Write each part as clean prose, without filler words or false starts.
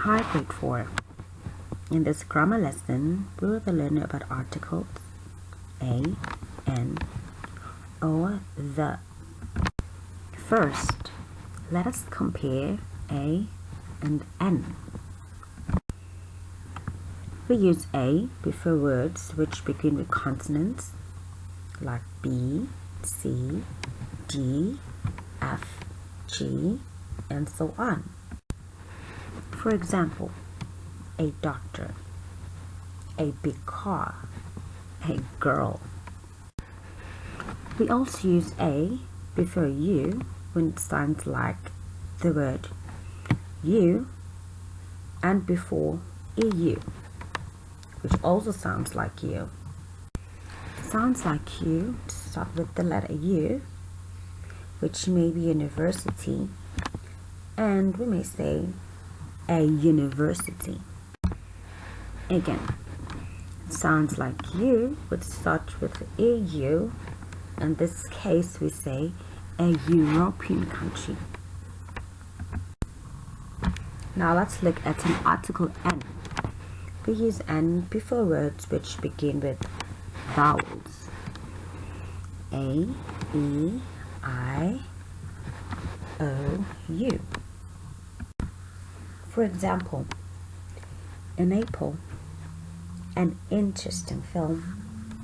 Hi, grade 4. In this grammar lesson, we will be learning about articles a, an, or the. First, let us compare a and an. We use a before words which begin with consonants like B, C, D, F, G, and so on. For example, a doctor, a big car, a girl. We also use a before you when it sounds like the word you and before EU, which also sounds like you. Sounds like you start with the letter U, which may be university, and we may say a university. Again, sounds like you would start with EU. In this case, we say a European country. Now let's look at an article N. We use N before words which begin with vowels. A, E, I, O, U. For example, in April, an interesting film.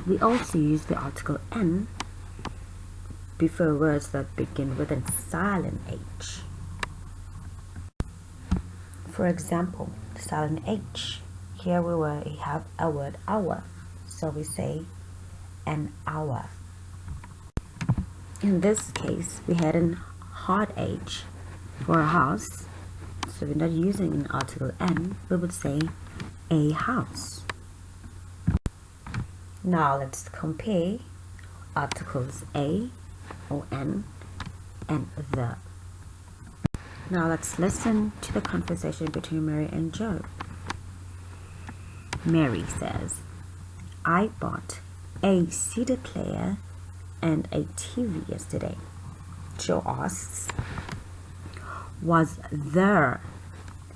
We also use the article N before words that begin with a silent H. For example, the silent H. Here we have a word hour, so we say an hour. In this case, we had an hard H for a house, so we're not using an article N, we would say a house. Now let's compare articles a or n and the. Now let's listen to the conversation between Mary and Joe. Mary says, I bought a CD player and a TV yesterday. Joe asks, was the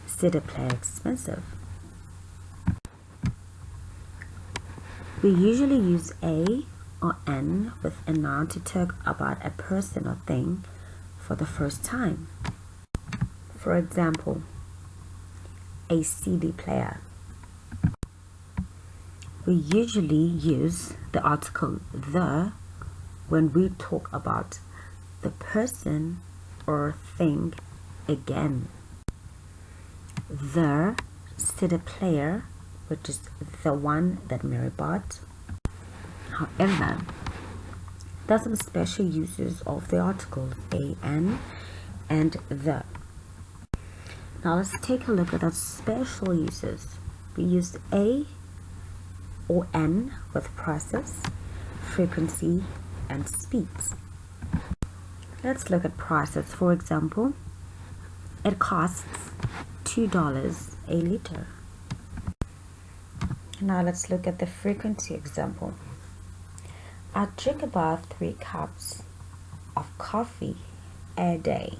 CD player expensive? We usually use a or an with a noun to talk about a person or thing for the first time. For example, a CD player. We usually use the article the when we talk about the person or thing again. The CD player, which is the one that Mary bought. However, there are some special uses of the articles a, an, and the. Now let's take a look at those special uses. We use a or n with process, frequency, and speed. Let's look at process. For example, it costs $2 a liter. Now let's look at the frequency example. I drink about 3 cups of coffee a day.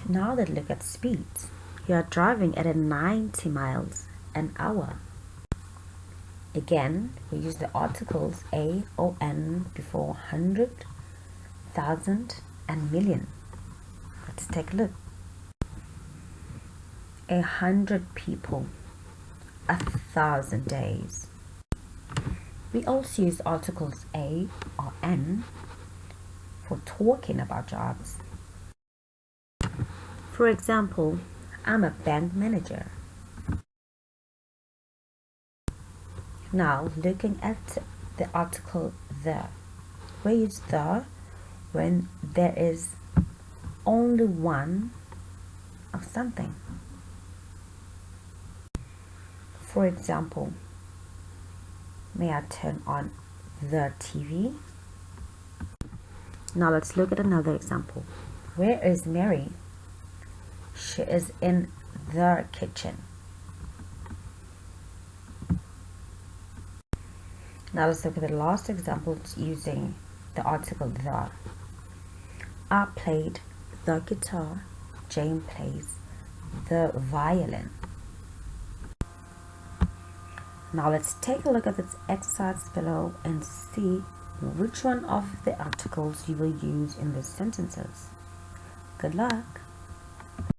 Now let's look at speed. You are driving at 90 miles an hour. Again, we use the articles a or n before 100, 1,000, and million. Let's take a look. 100 people, 1,000 days. We also use articles a or n for talking about jobs. For example, I'm a bank manager. Now, looking at the article the. We use the when there is only one of something. For example, may I turn on the TV? Now let's look at another example. Where is Mary? She is in the kitchen. Now let's look at the last example using the article the. I played the guitar Jane plays the violin. Now let's take a look at this exercise below and see which one of the articles you will use in the sentences. Good luck!